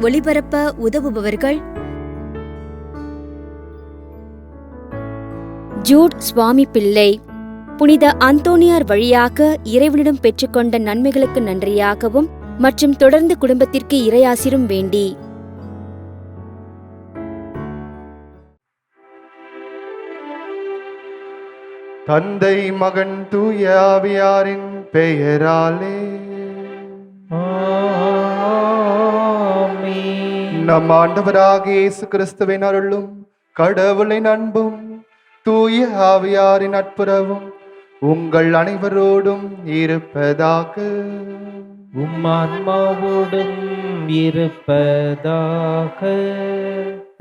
ஒளிபரப்ப உதவுபவர்கள் ஜூட் சுவாமி பிள்ளை. புனித அந்தோனியார் வழியாக இறைவனிடம் பெற்றுக்கொண்ட நன்மைகளுக்கு நன்றியாகவும் மற்றும் தொடர்ந்து குடும்பத்திற்கு இறையாசிரும் வேண்டி தந்தை மகன் தூய ஆவியாரின் பெயராலே நம் ஆண்டவராகிய இயேசு கிறிஸ்துவின் அருளும் கடவுளின் அன்பும் தூய ஆவியாரின் நட்புறவும் உங்கள் அனைவரோடும் இருப்பதாக. ஆன்மாவோடும் இருப்பதாக.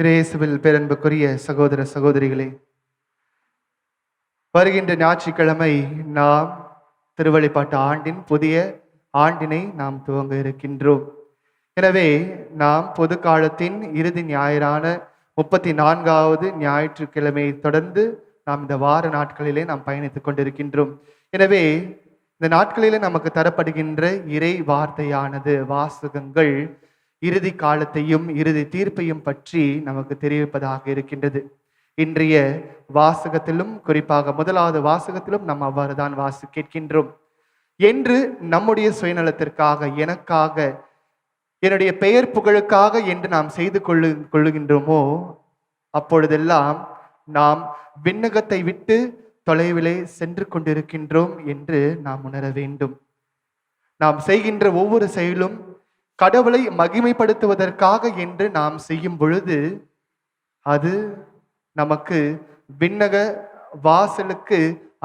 இயேசுவில் பேரன்புக்குரிய சகோதர சகோதரிகளே, வருகின்ற ஞாயிற்றுக்கிழமை நாம் திருவழிபாட்டு ஆண்டின் புதிய ஆண்டினை நாம் துவங்க இருக்கின்றோம். எனவே நாம் பொது காலத்தின் இறுதி ஞாயிறான 34வது ஞாயிற்றுக்கிழமையை தொடர்ந்து நாம் இந்த வார நாட்களிலே நாம் பயணித்துக் கொண்டிருக்கின்றோம். எனவே இந்த நாட்களிலே நமக்கு தரப்படுகின்ற இறை வார்த்தையானது, வாசகங்கள் இறுதி காலத்தையும் இறுதி தீர்ப்பையும் பற்றி நமக்கு தெரிவிப்பதாக இருக்கின்றது. இன்றைய வாசகத்திலும், குறிப்பாக முதலாவது வாசகத்திலும் நாம் அவ்வாறு தான் கேட்கின்றோம். என்று நம்முடைய சுயநலத்திற்காக, எனக்காக, என்னுடைய பெயர் புகழுக்காக என்று நாம் செய்து கொள்ளுகின்றோமோ அப்பொழுதெல்லாம் நாம் விண்ணகத்தை விட்டு தொலைவிலே சென்று கொண்டிருக்கின்றோம் என்று நாம் உணர வேண்டும். நாம் செய்கின்ற ஒவ்வொரு செயலும் கடவுளை மகிமைப்படுத்துவதற்காக என்று நாம் செய்யும் பொழுது அது நமக்கு விண்ணக வாசலுக்கு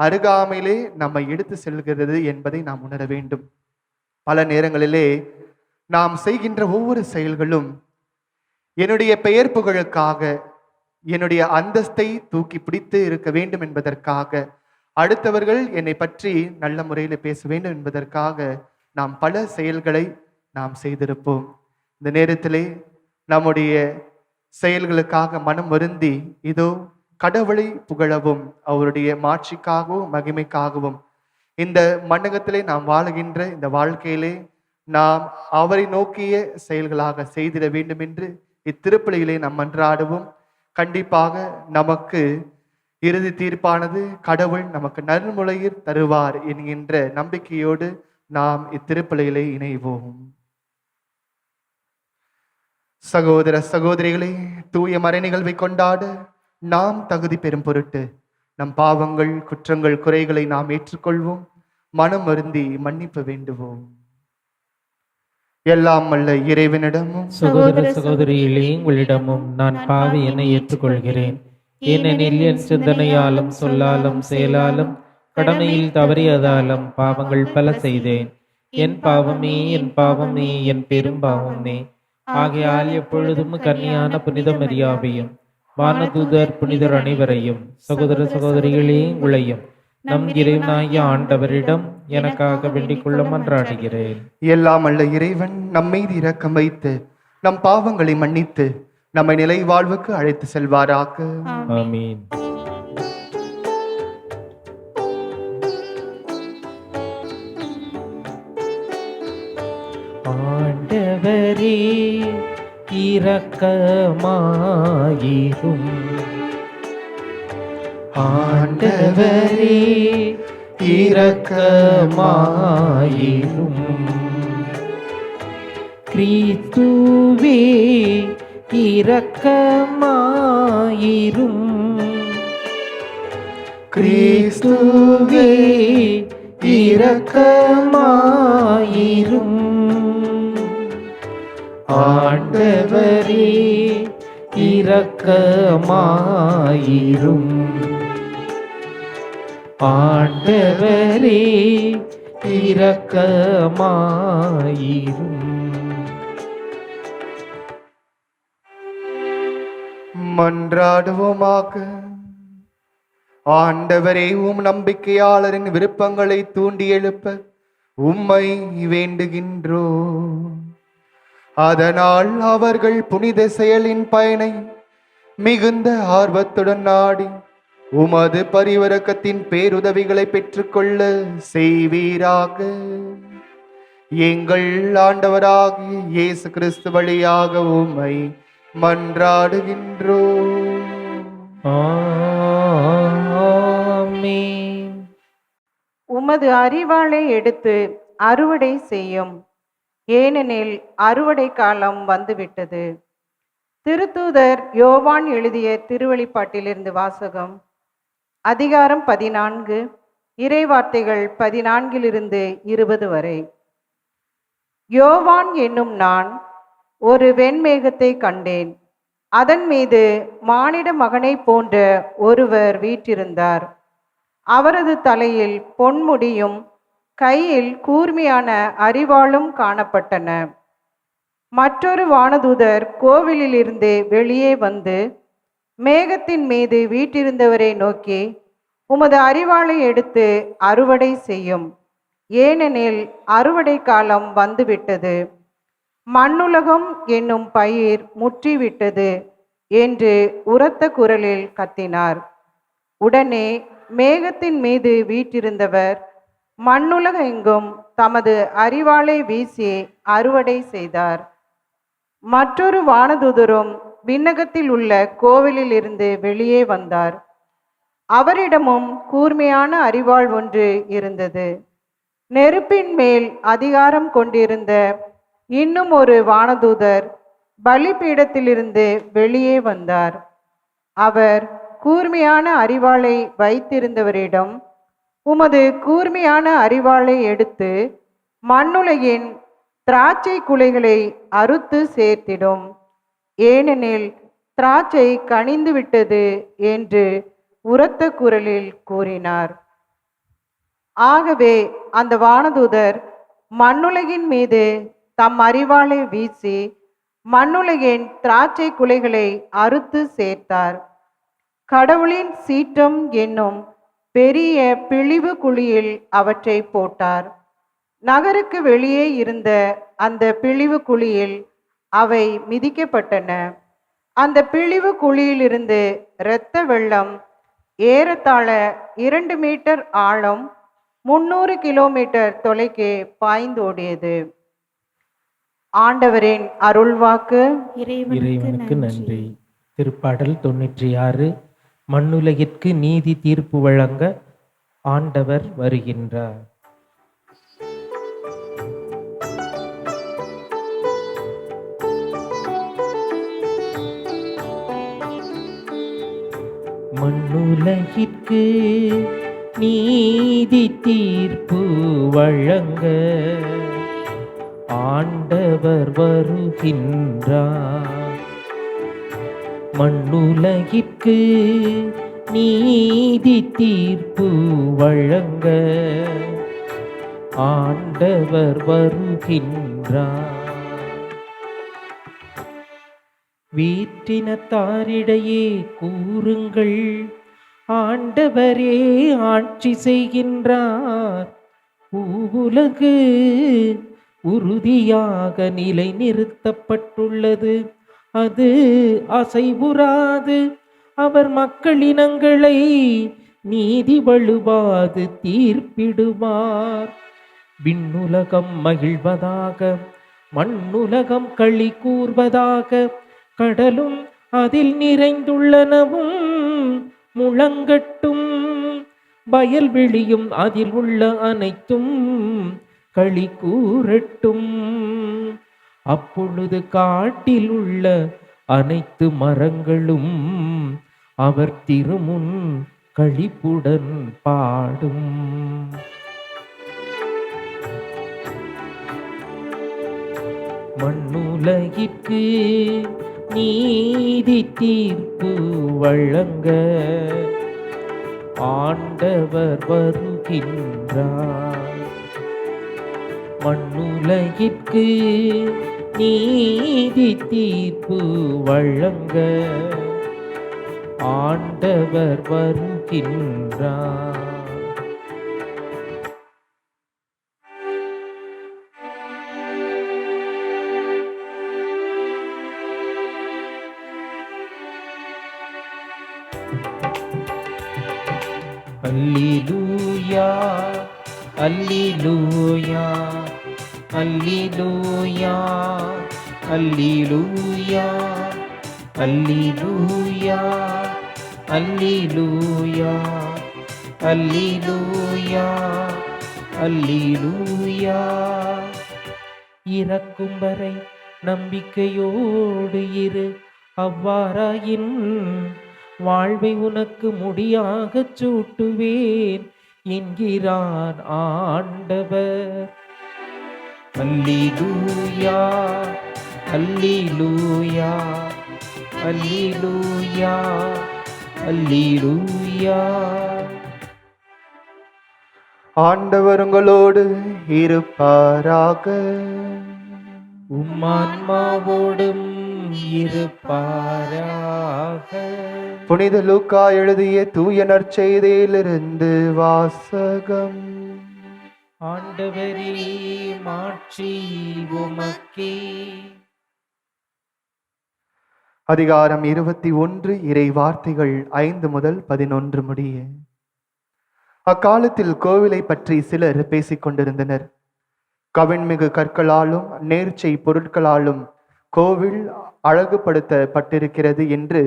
அருகாமையிலே நம்மை எடுத்து செல்கிறது என்பதை நாம் உணர வேண்டும். பல நேரங்களிலே நாம் செய்கின்ற ஒவ்வொரு செயல்களும் என்னுடைய பெயர் புகழுக்காக, என்னுடைய அந்தஸ்தை தூக்கி பிடித்து இருக்க வேண்டும் என்பதற்காக, அடுத்தவர்கள் என்னை பற்றி நல்ல முறையில் பேச வேண்டும் என்பதற்காக நாம் பல செயல்களை நாம் செய்திருப்போம். இந்த நேரத்திலே நம்முடைய செயல்களுக்காக மனம் வருந்தி இதோ கடவுளை புகழவும் அவருடைய மாட்சிக்காகவும் மகிமைக்காகவும் இந்த மண்ணகத்திலே நாம் வாழுகின்ற இந்த வாழ்க்கையிலே நாம் அவரை நோக்கிய செயல்களாக செய்திட வேண்டும் என்று இத்திருப்பலியிலே நாம் மன்றாடுவோம். கண்டிப்பாக நமக்கு இறுதி தீர்ப்பானது கடவுள் நமக்கு நன்முறையில் தருவார் என்கின்ற நம்பிக்கையோடு நாம் இத்திருப்பலியிலே இணைவோம். சகோதர சகோதரிகளே, தூய மறை நிகழ்வை கொண்டாட நாம் தகுதி பெறும் பொருட்டு நம் பாவங்கள், குற்றங்கள், குறைகளை நாம் ஏற்றுக்கொள்வோம். மனம் வருந்தி மன்னிப்பு வேண்டுவோம். எல்லாம் வல்ல இறைவனிடமும் சகோதர சகோதரிகளே, உங்களிடமும் நான் பாவி என ஏற்றுக்கொள்கிறேன். ஏனெனில் என் சிந்தனையாலும் சொல்லாலும் செயலாலும் கடமையில் தவறியதாலும் பாவங்கள் பல செய்தேன். என் பாவமே, என் பாவமே, என் பெரும் பாவமே. ஆகையால் எப்பொழுதும் கன்னியான புனித மரியாவையும் வானதூதர் புனிதர் அனைவரையும், சகோதர சகோதரிகளே உங்களையும் நம் இறைவனாகிய ஆண்டவரிடம் எனக்காக வேண்டிக் கொள்ள மன்றாடுகிறேன். எல்லாம் அல்ல இறைவன் நம்மீது இரக்கம் வைத்து நம் பாவங்களை மன்னித்து நம்மை நிலை வாழ்வுக்கு அழைத்து செல்வாராக. ஆமீன். ஆண்டவரே இரக்கமாயிரும். ஆண்டவரே இரக்கமாயிரும். கிறிஸ்துவே இரக்கமாயிரும். கிறிஸ்துவே இரக்கமாயிரும். ஆண்டவரே இரக்கமாயிரும். ஆண்டவரே இரக்கமாயிரும். மன்றாடுவோமாக. ஆண்டவரே, உம் நம்பிக்கையாளரின் விருப்பங்களை தூண்டி எழுப்ப உம்மை வேண்டுகின்றோம். அதனால் அவர்கள் புனித செயலின் பயனை மிகுந்த ஆர்வத்துடன் நாடி உமது பரிவரக்கத்தின் பேருதவிகளை பெற்றுக்கொள்ள செய்வீராக. எங்கள் ஆண்டவராகிய இயேசு கிறிஸ்து வழியாக உம்மை மன்றாடுகின்றோம். ஆமென். உமது அரிவாளை எடுத்து அறுவடை செய்யும், ஏனெனில் அறுவடை காலம் வந்துவிட்டது. திருத்தூதர் யோவான் எழுதிய திருவெளிப்பாட்டிலிருந்து வாசகம். அதிகாரம் 14, இறைவார்த்தைகள் 14 20 வரை. யோவான் என்னும் நான் ஒரு வெண்மேகத்தை கண்டேன். அதன் மீது மானிட மகனை போன்ற ஒருவர் வீற்றிருந்தார். அவரது தலையில் பொன்முடியும் கையில் கூர்மையான அரிவாளும் காணப்பட்டன. மற்றொரு வானதூதர் கோவிலிலிருந்து வெளியே வந்து மேகத்தின் மீது வீற்றிருந்தவரை நோக்கி, உமது அரிவாளை எடுத்து அறுவடை செய்யும், ஏனெனில் அறுவடை காலம் வந்துவிட்டது. மண்ணுலகம் என்னும் பயிர் முற்றிவிட்டது என்று உரத்த குரலில் கத்தினார். உடனே மேகத்தின் மீது வீற்றிருந்தவர் மண்ணுலக எங்கும் தமது அரிவாளை வீசி அறுவடை செய்தார். மற்றொரு வானதூதரும் விண்ணகத்தில் உள்ள கோவிலில் இருந்து வெளியே வந்தார். அவரிடமும் கூர்மையான அரிவாள் ஒன்று இருந்தது. நெருப்பின் மேல் அதிகாரம் கொண்டிருந்த இன்னும் ஒரு வானதூதர் பலிபீடத்திலிருந்து வெளியே வந்தார். அவர் கூர்மையான அரிவாளை வைத்திருந்தவரிடம், உமது கூர்மையான அரிவாளை எடுத்து மண்ணுலகின் திராட்சை குலைகளை அறுத்து சேர்த்திடும், ஏனெனில் திராட்சை கனிந்து விட்டது என்று உரத்த குரலில் கூறினார். ஆகவே அந்த வானதூதர் மண்ணுலகின் மீது தம் அரிவாளை வீசி மண்ணுலகின் திராட்சை குலைகளை அறுத்து சேர்த்தார். கடவுளின் சீற்றம் என்னும் பெரிய பிழிவு குழியில் அவற்றை போட்டார். நகருக்கு வெளியே இருந்த அந்த பிழிவு குழியில் அவை மிதிக்கப்பட்டன. அந்த பிழிவு குழியிலிருந்து இரத்த வெள்ளம் ஏறத்தாழ 2 மீட்டர் ஆழம் 300 கிலோமீட்டர் தொலைக்கு பாய்ந்தோடியது. ஆண்டவரின் அருள்வாக்கு. இறைவனுக்கு நன்றி. திருப்பாடல் 96. மண்ணுலகிற்கு நீதி தீர்ப்பு வழங்க ஆண்டவர் வருகின்றார். மண்ணுலகிற்கு நீதி தீர்ப்பு வழங்க ஆண்டவர் வருகின்றார். மண்ணுலகிற்கு நீதி தீர்ப்பு வழங்க ஆண்டவர் வருகின்றார். வீற்றினத்தாரிடையே கூறுங்கள், ஆண்டவரே ஆட்சி செய்கின்றார். பூவுலகு உறுதியாக நிலை நிறுத்தப்பட்டுள்ளது, அது அசைவுறாது. அவர் மக்களினங்களை நீதி வழுவாது தீர்ப்பிடுவார். விண்ணுலகம் மகிழ்வதாக, மண்ணுலகம் களி கூர்வதாக, கடலும் அதில் நிறைந்துள்ளனவும் முழங்கட்டும். வயல்வெளியும் அதில் உள்ள அனைத்தும் களி கூறட்டும். அப்பொழுது காட்டில் உள்ள அனைத்து மரங்களும் அவர் திருமுன் களிப்புடன் பாடும். மண்ணுலகிற்கு நீதி தீர்ப்பு வழங்க ஆண்டவர் வருகின்றார். மண்ணுலகிற்கு நீதி தீர்ப்பு வழங்க ஆண்டவர் வருகின்றார். அல்லேலூயா, அல்லேலூயா, அல்லேலூயா அல்லேலூயா அல்லேலூயா அல்லேலூயா அல்லேலூயா அல்லேலூயா. இறக்கும் வரை நம்பிக்கையோடு இரு, அவ்வாறாயின் வாழ்வை உனக்கு முடியாகச் சூட்டுவேன் என்கிறார் ஆண்டவர். அல்லேலூயா அல்லேலூயா அல்லேலூயா அல்லேலூயா. ஆண்டவர் உங்களோடு இருப்பாராக. உம்மான்மாவோடும் இருப்பாராக. புனித லூக்கா எழுதிய தூய நற்செய்தியிலிருந்து வாசகம். ஆண்டவரே மாட்சி உமக்கே. அதிகாரம் 21, இறை வார்த்தைகள் 5 முதல் 11 முடிய. அக்காலத்தில் கோவிலை பற்றி சிலர் பேசிக் கொண்டிருந்தனர். கவின்மிகு கற்களாலும் நேர்ச்சை பொருட்களாலும் கோவில் அழகுபடுத்தப்பட்டிருக்கிறது என்று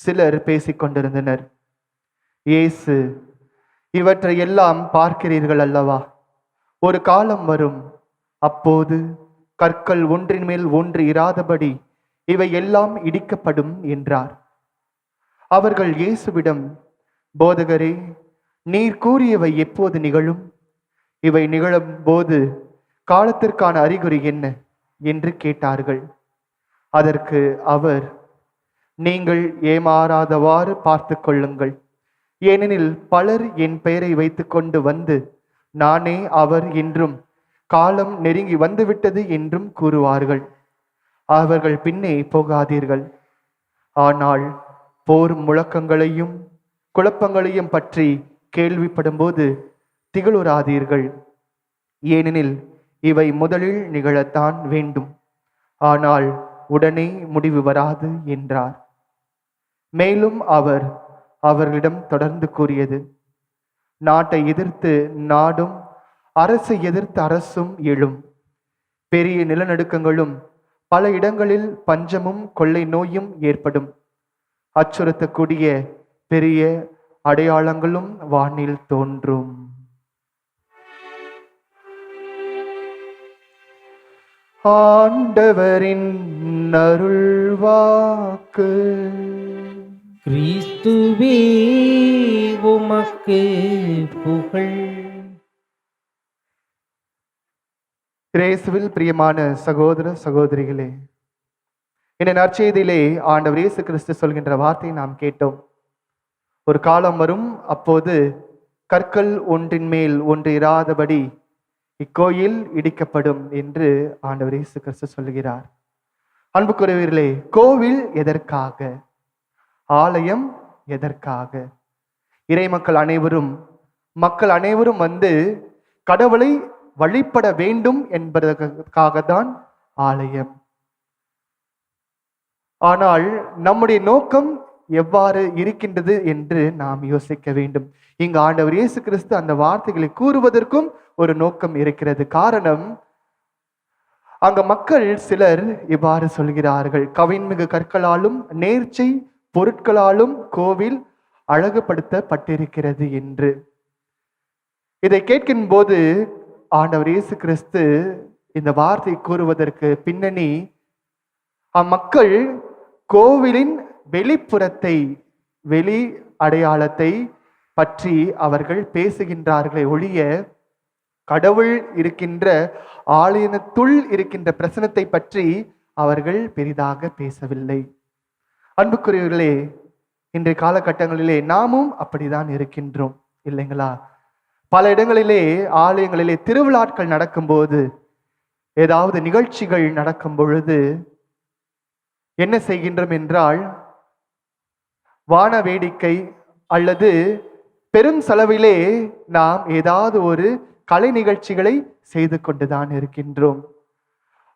சிலர் பேசிக் கொண்டிருந்தனர். இயேசு, இவற்றை எல்லாம் பார்க்கிறீர்கள் அல்லவா? ஒரு காலம் வரும், அப்போது கற்கள் ஒன்றின் மேல் ஒன்று இராதபடி இவை எல்லாம் இடிக்கப்படும் என்றார். அவர்கள் இயேசுவிடம், போதகரே, நீர் கூறியவை எப்போது நிகழும்? இவை நிகழும் போது காலத்திற்கான அறிகுறி என்ன என்று கேட்டார்கள். அதற்கு அவர், நீங்கள் ஏமாறாதவாறு பார்த்து கொள்ளுங்கள். ஏனெனில் பலர் என் பெயரை வைத்துக்கொண்டு வந்து, நானே அவர் என்றும், காலம் நெருங்கி வந்துவிட்டது என்றும் கூறுவார்கள். அவர்கள் பின்னே போகாதீர்கள். ஆனால் போர் முழக்கங்களையும் குழப்பங்களையும் பற்றி கேள்விப்படும்போது திகழுறாதீர்கள். ஏனெனில் இவை முதலில் நிகழத்தான் வேண்டும், ஆனால் உடனே முடிவு வராது என்றார். மேலும் அவர் அவர்களிடம் தொடர்ந்து கூறியது, நாட்டை எதிர்த்து நாடும், அரசை எதிர்த்து அரசும் எழும். பெரிய நிலநடுக்கங்களும் பல இடங்களில் பஞ்சமும் கொள்ளை நோயும் ஏற்படும். அச்சுறுத்தக்கூடிய பெரிய அடையாளங்களும் வானில் தோன்றும். ஆண்டவரின் அருள்வாக்கு. கிறிஸ்துவே உமக்கு புகழ். இயேசுவில் பிரியமான சகோதர சகோதரிகளே, இந்த நற்செய்தியிலே ஆண்டவர் இயேசு கிறிஸ்து சொல்கின்ற வார்த்தையை நாம் கேட்டோம். ஒரு காலம் வரும், அப்போது கற்கள் ஒன்றின் மேல் ஒன்று இராதபடி இக்கோயில் இடிக்கப்படும் என்று ஆண்டவர் இயேசு கிறிஸ்து சொல்கிறார். அன்புக்குரியவர்களே, கோவில் எதற்காக? ஆலயம் எதற்காக? இறைமக்கள் அனைவரும், மக்கள் அனைவரும் வந்து கடவுளை வழிபட வேண்டும் என்பதற்காகத்தான் ஆலயம். ஆனால் நம்முடைய நோக்கம் எவ்வாறு இருக்கின்றது என்று நாம் யோசிக்க வேண்டும். இங்கு ஆண்டவர் இயேசு கிறிஸ்து அந்த வார்த்தைகளை கூறுவதற்கும் ஒரு நோக்கம் இருக்கிறது. காரணம், அங்க மக்கள் சிலர் இவ்வாறு சொல்கிறார்கள், கவின்மிகு கற்களாலும் நேர்ச்சை பொருட்களாலும் கோவில் அழகுபடுத்தப்பட்டிருக்கிறது என்று. இதை கேட்கும் போது ஆண்டவர் இயேசு கிறிஸ்து இந்த வார்த்தை கூறுவதற்கு பின்னணி, அம்மக்கள் கோவிலின் வெளிப்புறத்தை, வெளி அடையாளத்தை பற்றி அவர்கள் பேசுகின்றார்களே ஒழிய கடவுள் இருக்கின்ற ஆலயத்துள் இருக்கின்ற பிரசனத்தை பற்றி அவர்கள் பெரிதாக பேசவில்லை. அன்புக்குரியவர்களே, இன்றைய காலகட்டங்களிலே நாமும் அப்படிதான் இருக்கின்றோம் இல்லைங்களா? பல இடங்களிலே, ஆலயங்களிலே திருவிழாக்கள் நடக்கும்போது, ஏதாவது நிகழ்ச்சிகள் நடக்கும் பொழுது என்ன செய்கின்றோம் என்றால், வான வேடிக்கை அல்லது பெரும் செலவிலே நாம் ஏதாவது ஒரு கலை நிகழ்ச்சிகளை செய்து கொண்டுதான் இருக்கின்றோம்.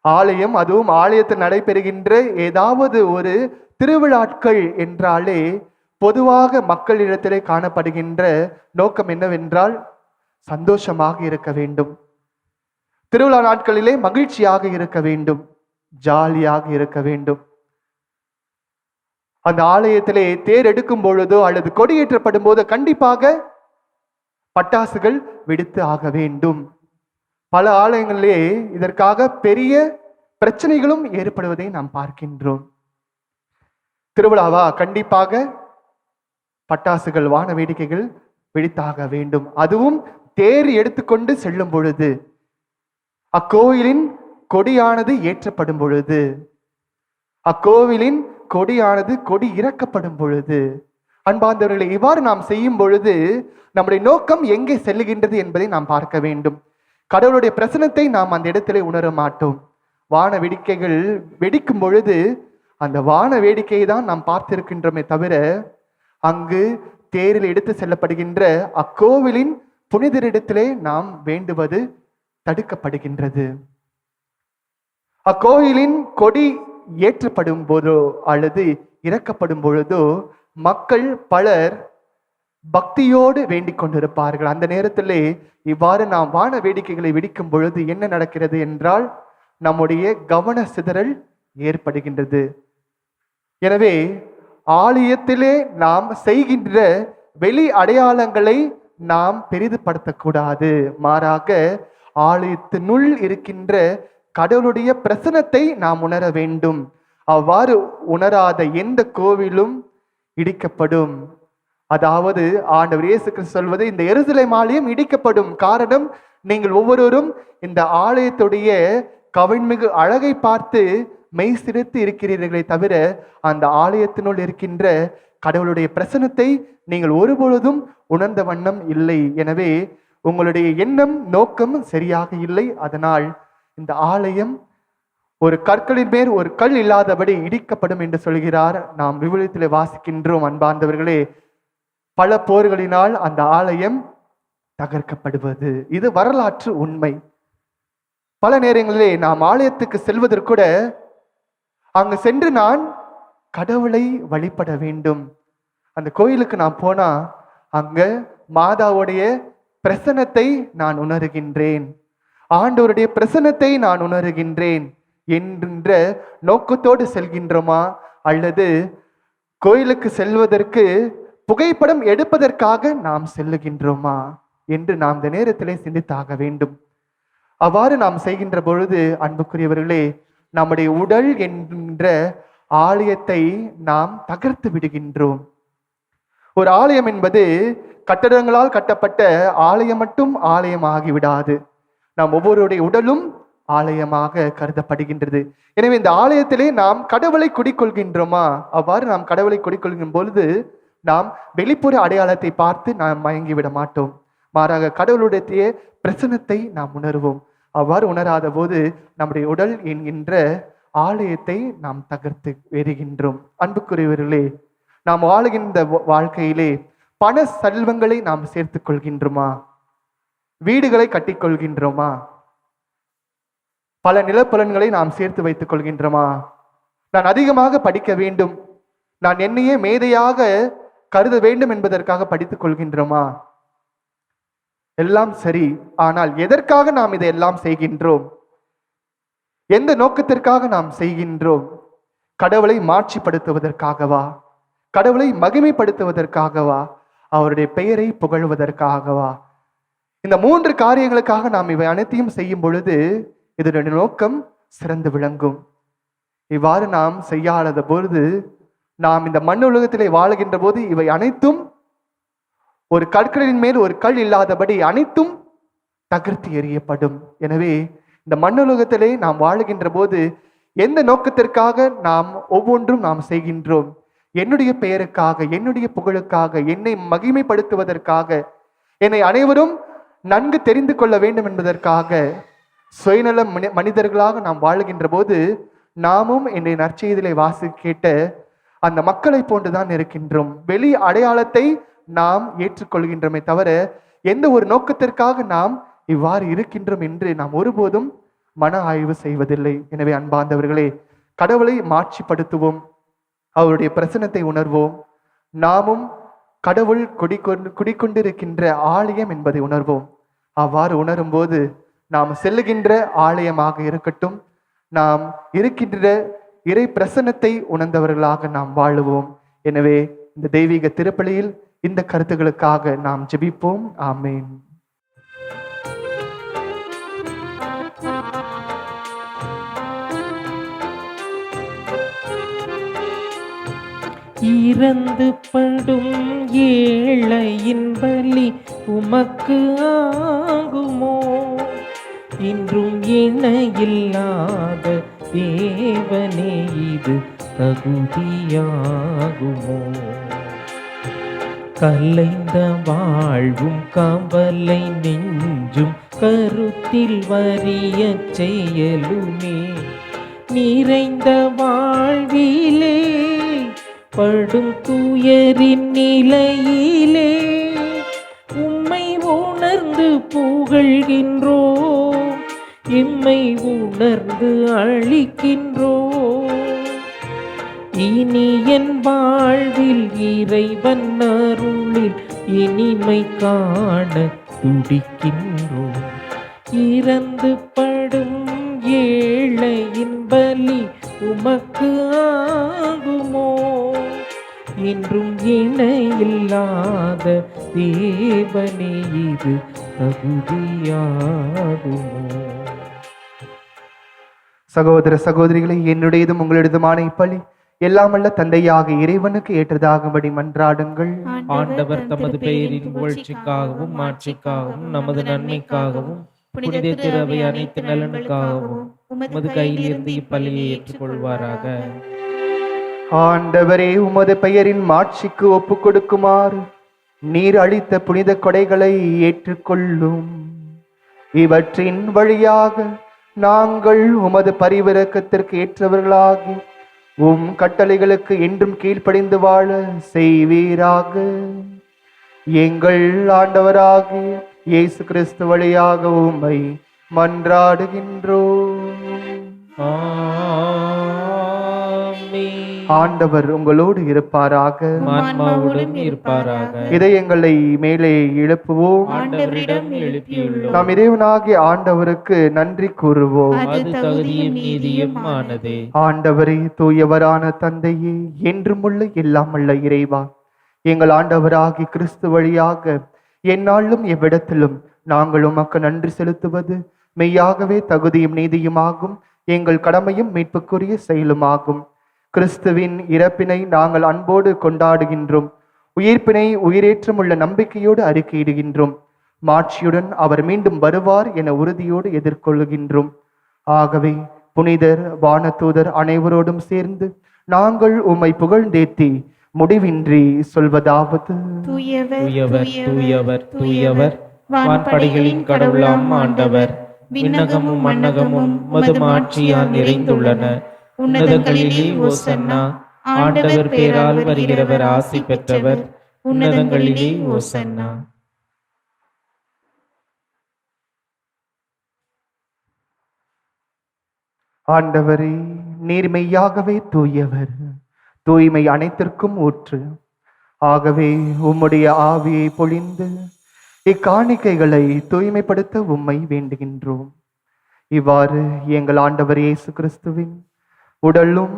ஆலயம், அதுவும் ஆலயத்தில் நடைபெறுகின்ற ஏதாவது ஒரு திருவிழாக்கள் என்றாலே பொதுவாக மக்களிடத்திலே காணப்படுகின்ற நோக்கம் என்னவென்றால், சந்தோஷமாக இருக்க வேண்டும், திருவிழா நாட்களிலே மகிழ்ச்சியாக இருக்க வேண்டும், ஜாலியாக இருக்க வேண்டும். அந்த ஆலயத்திலே தேர் எடுக்கும் பொழுதோ அல்லது கொடியேற்றப்படும் போது கண்டிப்பாக பட்டாசுகள் வெடித்து ஆக வேண்டும். பல ஆலயங்களிலே இதற்காக பெரிய பிரச்சனைகளும் ஏற்படுவதை நாம் பார்க்கின்றோம். திருவிழாவா, கண்டிப்பாக பட்டாசுகள், வான வேடிக்கைகள் வெடித்தாக வேண்டும். அதுவும் தேர் எடுத்துக்கொண்டு செல்லும் பொழுது, அக்கோயிலின் கொடியானது ஏற்றப்படும் பொழுது, அக்கோவிலின் கொடியானது கொடி இறக்கப்படும் பொழுது, அன்பார்ந்தவர்களை இவ்வாறு நாம் செய்யும் பொழுது நம்முடைய நோக்கம் எங்கே செல்லுகின்றது என்பதை நாம் பார்க்க வேண்டும். கடவுளுடைய பிரசனத்தை நாம் அந்த இடத்திலே உணர மாட்டோம். வான வேடிக்கைகள் வெடிக்கும் பொழுது அந்த வான வேடிக்கையை தான் நாம் பார்த்திருக்கின்றோமே தவிர, அங்கு தேரில் எடுத்து செல்லப்படுகின்ற அக்கோவிலின் புனிதரிடத்திலே நாம் வேண்டுவது தடுக்கப்படுகின்றது. அக்கோயிலின் கொடி ஏற்றப்படும் போதோ அல்லது இறக்கப்படும் பொழுதோ மக்கள் பலர் பக்தியோடு வேண்டிக் கொண்டிருப்பார்கள். அந்த நேரத்திலே இவ்வாறு நாம் வான வேடிக்கைகளை வெடிக்கும் பொழுது என்ன நடக்கிறது என்றால், நம்முடைய கவன சிதறல் ஏற்படுகின்றது. எனவே ஆலயத்திலே நாம் செய்கின்ற வெளி அடையாளங்களை நாம் பெரிதுபடுத்தக்கூடாது. மாறாக ஆலயத்தினுள் இருக்கின்ற கடவுளுடைய பிரசனத்தை நாம் உணர வேண்டும். அவ்வாறு உணராத எந்த கோவிலும் இடிக்கப்படும். அதாவது ஆண்டவர் இயேசு கிறிஸ்து சொல்வது, இந்த எருசலேம் ஆலயம் இடிக்கப்படும். காரணம், நீங்கள் ஒவ்வொருவரும் இந்த ஆலயத்துடைய கவின்மிகு அழகை பார்த்து மெய் சிரித்து இருக்கிறீர்களே தவிர அந்த ஆலயத்தினுள் இருக்கின்ற கடவுளுடைய பிரசனத்தை நீங்கள் ஒருபொழுதும் உணர்ந்த வண்ணம் இல்லை. எனவே உங்களுடைய எண்ணம், நோக்கம் சரியாக இல்லை. அதனால் இந்த ஆலயம் ஒரு கற்களின் மேல் ஒரு கல் இல்லாதபடி இடிக்கப்படும் என்று சொல்கிறார். நாம் விவிலியத்திலே வாசிக்கின்றோம். அன்பார்ந்தவர்களே, பல போர்களினால் அந்த ஆலயம் தகர்க்கப்படுவது இது வரலாற்று உண்மை. பல நேரங்களிலே நாம் ஆலயத்துக்கு செல்வதற்கூட அங்கு சென்று நான் கடவுளை வழிபட வேண்டும். அந்த கோயிலுக்கு நான் போனா அங்க மாதாவுடைய பிரசன்னத்தை நான் உணர்கின்றேன், ஆண்டவருடைய பிரசன்னத்தை நான் உணர்கின்றேன் என்கின்ற நோக்கத்தோடு செல்கின்றோமா, அல்லது கோயிலுக்கு செல்வதற்கு புகைப்படம் எடுப்பதற்காக நாம் செல்லுகின்றோமா என்று நாம் இந்த நேரத்திலே சிந்தித்தாக வேண்டும். அவ்வாறு நாம் செய்கின்ற பொழுது அன்புக்குரியவர்களே, நம்முடைய உடல் என்கின்ற ஆலயத்தை நாம் தகர்த்து விடுகின்றோம். ஒரு ஆலயம் என்பது கட்டடங்களால் கட்டப்பட்ட ஆலயம் மட்டும் ஆலயமாகி விடாது. நாம் ஒவ்வொருடைய உடலும் ஆலயமாக கருதப்படுகின்றது. எனவே இந்த ஆலயத்திலே நாம் கடவுளை குடிக்கொள்கின்றோமா? அவ்வாறு நாம் கடவுளை குடிக்கொள்கின்ற பொழுது நாம் வெளிப்புற அடையாளத்தை பார்த்து நாம் மயங்கிவிட மாட்டோம். மாறாக கடவுளுடைய பிரசனத்தை நாம் உணர்வோம். அவ்வாறு உணராத போது நம்முடைய உடல் என்கின்ற ஆலயத்தை நாம் தகர்த்து வருகின்றோம். அன்புக்குரியவர்களே, நாம் வாழுகின்ற வாழ்க்கையிலே பண செல்வங்களை நாம் சேர்த்துக் கொள்கின்றோமா? வீடுகளை கட்டிக்கொள்கின்றோமா? பல நிலப்பலன்களை நாம் சேர்த்து வைத்துக் கொள்கின்றோமா? நான் அதிகமாக படிக்க வேண்டும், நான் என்னையே மேதையாக கருத வேண்டும் என்பதற்காக படித்துக் கொள்கின்றோமா? எல்லாம் சரி, ஆனால் எதற்காக நாம் இதையெல்லாம் செய்கின்றோம்? எந்த நோக்கத்திற்காக நாம் செய்கின்றோம்? கடவுளை மாட்சிப்படுத்துவதற்காகவா? கடவுளை மகிமைப்படுத்துவதற்காகவா? அவருடைய பெயரை புகழ்வதற்காகவா? இந்த 3 காரியங்களுக்காக நாம் இவை அனைத்தையும் செய்யும் பொழுது இதனுடைய நோக்கம் சிறந்து விளங்கும். இவ்வாறு நாம் செய்யாத பொழுது, நாம் இந்த மண் உலகத்திலே வாழுகின்ற போது இவை அனைத்தும் ஒரு கற்களின் மேல் ஒரு கல் இல்லாதபடி அனைத்தும் தகர்த்து எறியப்படும். எனவே இந்த மண்ணுலகத்திலே நாம் வாழுகின்ற போது எந்த நோக்கத்திற்காக நாம் ஒவ்வொன்றும் நாம் செய்கின்றோம்? என்னுடைய பெயருக்காக, என்னுடைய புகழுக்காக, என்னை மகிமைப்படுத்துவதற்காக, என்னை அனைவரும் நன்கு தெரிந்து கொள்ள வேண்டும் என்பதற்காக சுயநல மனிதர்களாக நாம் வாழுகின்ற போது நாமும் என்னை நற்செய்தியிலே வாசி கேட்ட அந்த மக்களை போன்றுதான் இருக்கின்றோம். வெளி அடையாளத்தை நாம் ஏற்றுக்கொள்கின்றோமே தவிர எந்த ஒரு நோக்கத்திற்காக நாம் இவ்வாறு இருக்கின்றோம் என்று நாம் ஒருபோதும் மன ஆய்வு செய்வதில்லை. எனவே அன்பார்ந்தவர்களே, கடவுளை மாட்சிப்படுத்துவோம், அவருடைய பிரசன்னத்தை உணர்வோம். நாமும் கடவுள் குடிக்கொண்டிருக்கின்ற ஆலயம் என்பதை உணர்வோம். அவ்வாறு உணரும் போது நாம் செல்லுகின்ற ஆலயமாக இருக்கட்டும். நாம் இருக்கின்ற இறை பிரசன்னத்தை உணர்ந்தவர்களாக நாம் வாழுவோம். எனவே இந்த தெய்வீக திருப்பலியில் இந்த கருத்துக்களுக்காக நாம் ஜெபிப்போம். ஆமென். இறந்து படும் ஏழையின் பலி உமக்கு ஆகுமோ? இன்றும் இணையில்லாத தேவனே இது தகுதியாகுமோ? கலைந்த வாழ்வும் கவலை நெஞ்சும் கருத்தில் வரிய செயலுமே நிறைந்த வாழ்விலே படும் துயரின் நிலையிலே உம்மை உணர்ந்து புகழ்கின்றோம், எம்மை உணர்ந்து அழிக்கின்றோம். இனி என் வாழ்வில் இறைவன் அருளில் இனிமை காண துடிக்கின்றோம். இறந்து படும் ஏழையின் பலி உமக்கு ஆகுமோ? இன்றும் இணையில்லாத தேவனே இது தகுதியாகுமோ? சகோதர சகோதரிகளை, என்னுடையதும் உங்களுடையதுமான இப்பலி எல்லாமல்ல தந்தையாக இறைவனுக்கு ஏற்றதாகும்படி மன்றாடுங்கள். ஆண்டவர் தமது பெயரின் புகழ்ச்சிக்காகவும் மாட்சிக்காகவும் நமது நன்மைக்காகவும் புனித திரவை அனைத்து நலனுக்காகவும் உமது கையில் இருந்து இப்பலியை ஏற்றுக்கொள்வாராக. ஆண்டவரே, உமது பெயரின் மாட்சிக்கு ஒப்பு கொடுக்குமாறு நீர் அளித்த புனித கொடைகளை ஏற்றுக்கொள்ளும். இவற்றின் வழியாக நாங்கள் உமது பரிவிரக்கத்திற்கு ஏற்றவர்களாகி உம் கட்டளைகளுக்கு என்றும் கீழ்ப்படிந்து வாழ செய்வீராக. எங்கள் ஆண்டவராகிய இயேசு கிறிஸ்து வழியாக உம்மை மன்றாடுகின்றோம். ஆண்டவர் உங்களோடு இருப்பாராக, ஆன்மாவோடும் இருப்பாராக. இதயங்களை மேலே எழுப்புவோம். ஆண்டவரிடம் எழுப்பியுள்ளோம். நாம் இறைவனாகிய ஆண்டவருக்கு நன்றி கூறுவோம். அது தகுதியும் நீதியும் ஆனதே. ஆண்டவரே, தூயவரான தந்தையே, என்றும் உள்ள எல்லாமல்ல இறைவா, எங்கள் ஆண்டவராகி கிறிஸ்து வழியாக எந்நாளும் எவ்விடத்திலும் நாங்கள் உமக்கு நன்றி செலுத்துவது மெய்யாகவே தகுதியும் நீதியுமாகும், எங்கள் கடமையும் மீட்புக்குரிய செயலுமாகும். கிறிஸ்துவின் இறப்பினை நாங்கள் அன்போடு கொண்டாடுகின்றோம். உயிர்ப்பினை உயிரேற்றம் உள்ள நம்பிக்கையோடு அறிக்கையிடுகின்றோம். மாட்சியுடன் அவர் மீண்டும் வருவார் என உறுதியோடு எதிர்கொள்கின்றோம். ஆகவே புனிதர் வானதூதர் அனைவரோடும் சேர்ந்து நாங்கள் உம்மை புகழ்ந்தேத்தி முடிவின்றி சொல்வதாவது: தூயவர் தூயவர் தூயவர், வான்படைகளின் கடவுளாம் ஆண்டவர். விண்ணகமும் மண்ணகமும் உமது மாட்சியால் நிறைந்துள்ளன. உன்னதங்களிலே ஓசன்னா. ஆண்டவர் பேரால் வருகிறவர் ஆசி பெற்றவர். உன்னதங்களிலே ஓசன்னா. ஆண்டவரே, நீர் மெய்யாகவே தூயவர், தூய்மை அனைத்திற்கும் ஊற்று. ஆகவே உம்முடைய ஆவியை பொழிந்து இக்காணிக்கைகளை தூய்மைப்படுத்த உம்மை வேண்டுகின்றோம். இவ்வாறு எங்கள் ஆண்டவர் இயேசு கிறிஸ்துவின் உடலும்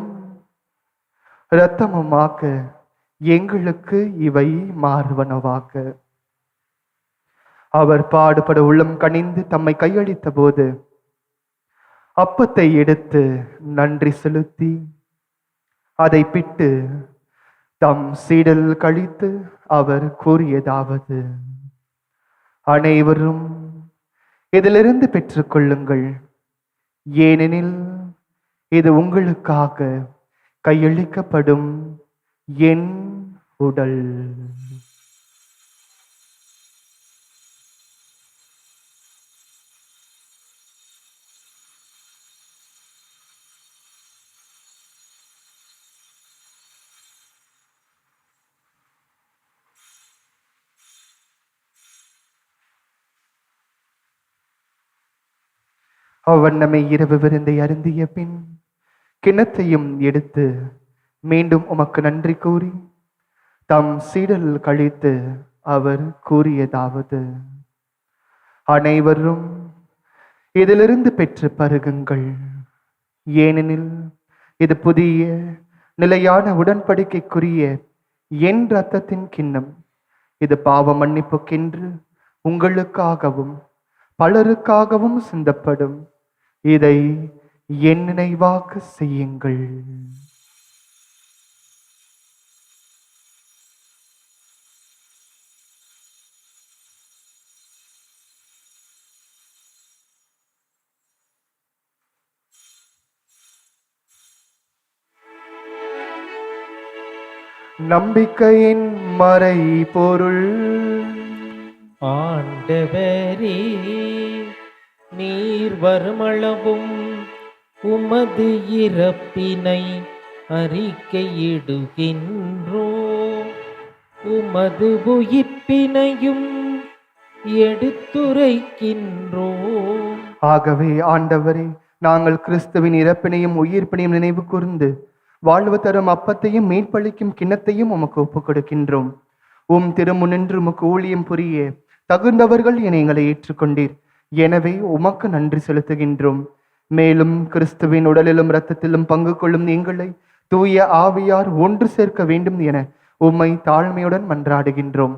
இரத்தமுமாக்க எங்களுக்கு இவை மாறுவனவாக. அவர் பாடுபட உள்ளம் கனிந்து தம்மை கையளித்த போது அப்பத்தை எடுத்து நன்றி செலுத்தி அதை பிட்டு தம் சீடல் கழித்து அவர் கூறியதாவது: அனைவரும் இதிலிருந்து பெற்றுக்கொள்ளுங்கள், ஏனெனில் இது உங்களுக்காக கையளிக்கப்படும் என் உடல். அவ்வண்ணமே இரவு விருந்தை அருந்திய பின் கிண்ணத்தையும் எடுத்து மீண்டும் உமக்கு நன்றி கூறி தம் சீடல் கழித்து அவர் கூறியதாவது: அனைவரும் இதிலிருந்து பெற்று பருகுங்கள். ஏனெனில் இது புதிய நிலையான உடன்படிக்கைக்குரிய என் இரத்தத்தின் கிண்ணம். இது பாவ மன்னிப்புக்கென்று உங்களுக்காகவும் பலருக்காகவும் சிந்தப்படும். இதை என் நினைவாக செய்யுங்கள். நம்பிக்கையின் மறை பொருள். ஆண்டவரே, நீர் வருமளவும் உமது இறப்பினை அறிக்கையிடுகின்றோம், உமது உயிர்ப்பினையும் எடுத்துரைக்கின்றோம். ஆகவே ஆண்டவரே, நாங்கள் கிறிஸ்துவின் இறப்பினையும் உயிர்ப்பினையும் நினைவு கூர்ந்து வாழ்வு தரும் அப்பத்தையும் மீட்பளிக்கும் கிண்ணத்தையும் உமக்கு ஒப்புக் கொடுக்கின்றோம். திருமுனின்று உமக்கு ஊழியம் புரிய தகுந்தவர்கள் என எங்களை ஏற்றுக்கொண்டீர். எனவே உமக்கு நன்றி செலுத்துகின்றோம். மேலும் கிறிஸ்துவின் உடலிலும் இரத்தத்திலும் பங்கு கொள்ளும் எங்களை தூய ஆவியார் ஒன்று சேர்க்க வேண்டும் என உம்மை தாழ்மையுடன் மன்றாடுகின்றோம்.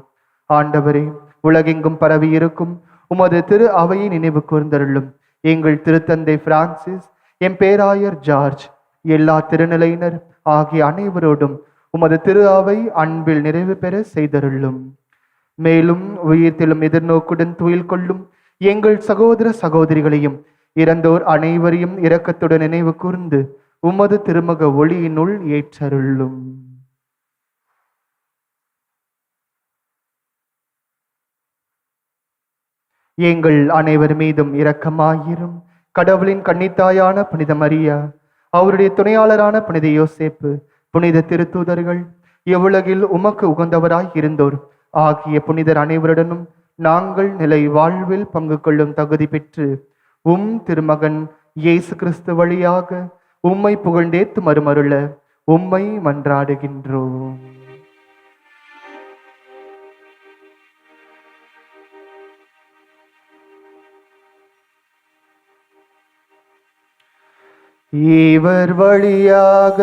ஆண்டவரே, உலகெங்கும் பரவி இருக்கும் உமது திரு அவையை நினைவு கூர்ந்தருளும். எங்கள் திருத்தந்தை பிரான்சிஸ், எம் பேராயர் ஜார்ஜ், எல்லா திருநிலையினர் ஆகிய அனைவரோடும் உமது திரு அவை அன்பில் நிறைவு பெற செய்தருளும். மேலும் உயிர்த்தெழும் எதிர்நோக்குடன் துயில் கொள்ளும் எங்கள் சகோதர சகோதரிகளையும் இறந்தோர் அனைவரையும் இரக்கத்துடன் நினைவு கூர்ந்து உமது திருமக ஒளியினுள் ஏற்றருளும். எங்கள் அனைவர் மீதும் இரக்கமாயிரும். கடவுளின் கன்னித்தாயான புனித மரியா, அவருடைய துணையாளரான புனித யோசேப்பு, புனித திருத்தூதர்கள், இவ்வுலகில் உமக்கு உகந்தவராய் இருந்தோர் ஆகிய புனிதர் அனைவருடனும் நாங்கள் நிலை வாழ்வில் பங்கு கொள்ளும் தகுதி பெற்று திருமகன் இயேசு கிறிஸ்து வழியாக உம்மை புகழ்ந்தேத்து மறுமருள உம்மை மன்றாடுகின்றோம். இவர் வழியாக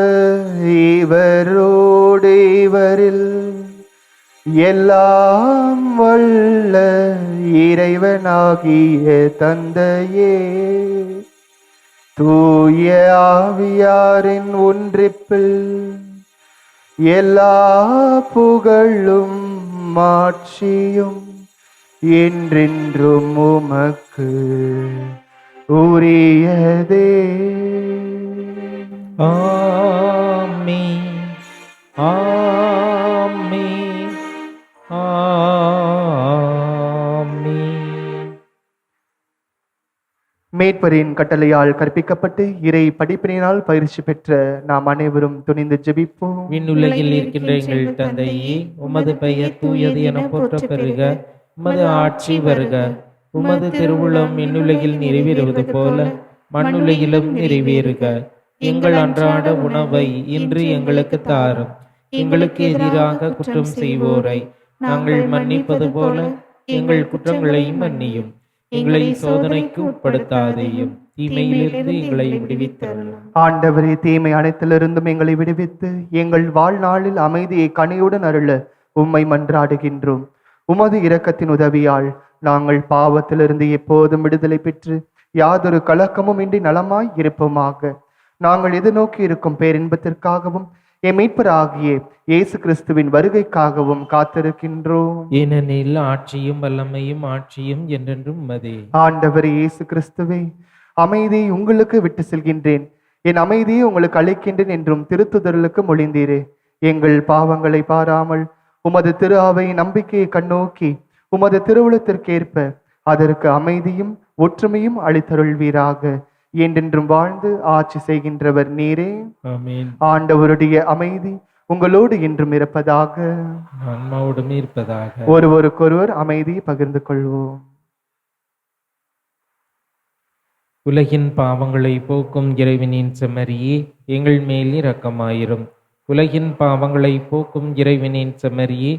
இவரோடு இவரில் எல்லாம் வல்ல இறைவனாகிய தந்தையே, தூய ஆவியாரின் ஒன்றிப்பில் எல்லா புகழும் மாட்சியும் என்றென்றும் உமக்கு உரியதே. ஆமென், ஆமென், ஆமென். மேற்பரின் கட்டளையால் கற்பிக்கப்பட்டு இறை படிப்பினால் பயிற்சி பெற்ற நாம் அனைவரும் துணிந்து ஜெபிப்போம். விண்ணுலகில் இருக்கின்ற எங்கள் தந்தையே, உமது பெயர் தூயது என போற்றப் பெறுக. உமது ஆட்சி வருக. உமது திருவுளம் விண்ணுலகில் நிறைவேறுவது போல மண்ணுலகிலும் நிறைவேறுக. எங்கள் அன்றாட உணவை இன்று எங்களுக்கு தாரும். எங்களுக்கு எதிராக குற்றம் செய்வோரை நாங்கள் மன்னிப்பது போல எங்கள் குற்றங்களையும் மன்னியும். எங்களை சோதனைக்கு உட்படுத்தாதேயும், தீமையிலிருந்து எங்களை விடுவித்தருளும். ஆண்டவரே, தீமை அனைத்திலிருந்தும் எங்களை விடுவித்து எங்கள் வாழ்நாளில் அமைதியை கனியுடன் அருள உம்மை மன்றாடுகின்றோம். உமது இரக்கத்தின் உதவியால் நாங்கள் பாவத்திலிருந்து எப்போதும் விடுதலை பெற்று யாதொரு கலக்கமும் இன்றி நலமாய் இருப்போமாக. நாங்கள் எதிர்நோக்கி இருக்கும் பேரின்பத்திற்காகவும் எம் மீட்பராகிய இயேசு கிறிஸ்துவின் வருகைக்காகவும் காத்திருக்கின்றோம். ஏனெனில் ஆட்சியும் வல்லமையும் ஆட்சியும் என்றென்றும் உமதே. ஆண்டவர் இயேசு கிறிஸ்துவே, அமைதியை உங்களுக்கு விட்டு செல்கின்றேன், என் அமைதியை உங்களுக்கு அளிக்கின்றேன் என்றும் திருத்துதலுக்கு மொழிந்தீரே. எங்கள் பாவங்களை பாராமல் உமது திரு அவை நம்பிக்கையை கண்ணோக்கி உமது திருவுளத்திற்கேற்ப அதற்கு அமைதியும் ஒற்றுமையும் அளித்தருள்வீராக. என்றென்றும் வாழ்ந்து ஆட்சி செய்கின்றவர் நீரே. ஆமென். ஆண்டவருடைய அமைதி உங்களோடு என்றும் இருப்பதாக. ஆன்மாவோடும் இருப்பதாக. ஒருவருக்கொருவர் அமைதியை பகிர்ந்து கொள்வோம். உலகின் பாவங்களை போக்கும் இறைவனின் செம்மறியே, எங்கள் மேல் இரக்கமாயிரும். உலகின் பாவங்களை போக்கும் இறைவனின் செம்மறியே,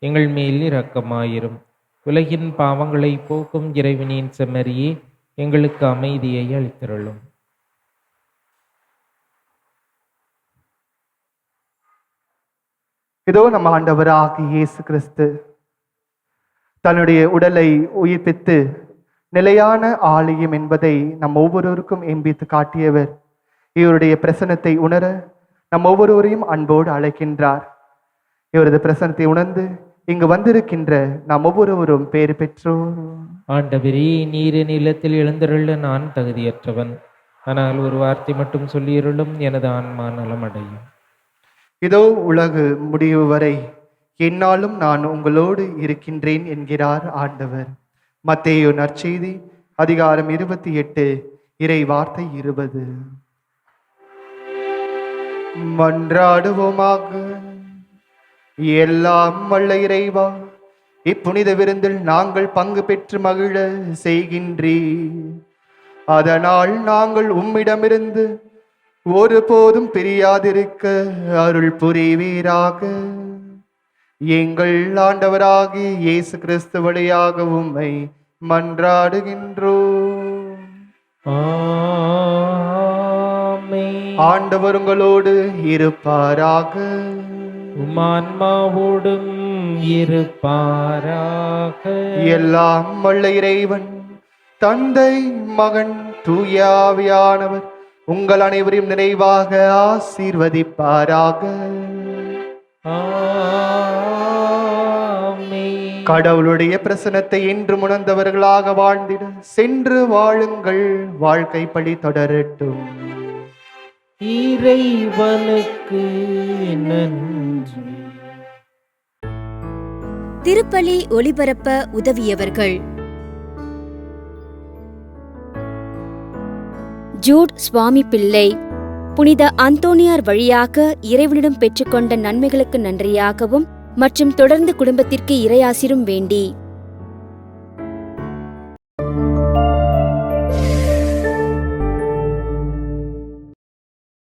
எங்கள் மேல் இரக்கமாயிரும். உலகின் பாவங்களை போக்கும் இறைவனின் செம்மறியே, எங்களுக்கு அமைதியை அளித்தருளும். இதோ நம் ஆண்டவராகிய இயேசு கிறிஸ்து தன்னுடைய உடலை உயிர்ப்பித்து நிலையான ஆலயம் என்பதை நம் ஒவ்வொருவருக்கும் எம்பித்து காட்டியவர். இவருடைய பிரசன்னத்தை உணர நம் ஒவ்வொருவரையும் அன்போடு அழைக்கின்றார். இவரது பிரசன்னத்தை உணர்ந்து இங்கு வந்திருக்கின்ற நாம் ஒவ்வொருவரும் பேறு பெற்றோர். ஆண்டவரே, நீர் நிலத்தில் எழுந்தருள நான் தகுதியற்றவன், ஆனால் ஒரு வார்த்தை மட்டும் சொல்லியருளும், எனது ஆன்மா நலம் அடையும். இதோ உலகு முடிவு வரை என்னாலும் நான் உங்களோடு இருக்கின்றேன் என்கிறார் ஆண்டவர். மத்தேயு நற்செய்தி அதிகாரம் 28 இறை வார்த்தை 20. மன்றாடுவோமாக. எல்லாம் வல்ல இறைவா, இப்புனித விருந்தில் நாங்கள் பங்கு பெற்று மகிழ செய்கின்றீர். அதனால் நாங்கள் உம்மிடமிருந்து ஒருபோதும் பிரியாதிருக்க அருள் புரிவீராக. எங்கள் ஆண்டவராகிய இயேசு கிறிஸ்து வழியாக உம்மை மன்றாடுகின்றோம். ஆமென். ஆண்டவர் உங்களோடு இருப்பாராக. உம்மான்மாவோடும் இருப்பாராக. எல்லாம் வல்ல இறைவன் தந்தை, மகன், தூய ஆவியானவர் உங்கள் அனைவரையும் நிறைவாக ஆசீர்வதிப்பாராக. ஆமென். கடவுளுடைய பிரசன்னத்தை என்று உணர்ந்தவர்களாக வாழ்ந்திட சென்று வாழுங்கள். வாழ்க்கை பழி தொடரட்டும். இறைவனுக்கு நன்றி. திருப்பலி ஒளிபரப்ப உதவியவர்கள்: ஜூட் சுவாமி பிள்ளை. புனித அந்தோணியார் வழியாக இறைவனிடம் பெற்றுக்கொண்ட நன்மைகளுக்கு நன்றியாகவும் மற்றும் தொடர்ந்து குடும்பத்திற்கு இறையாசிரும் வேண்டி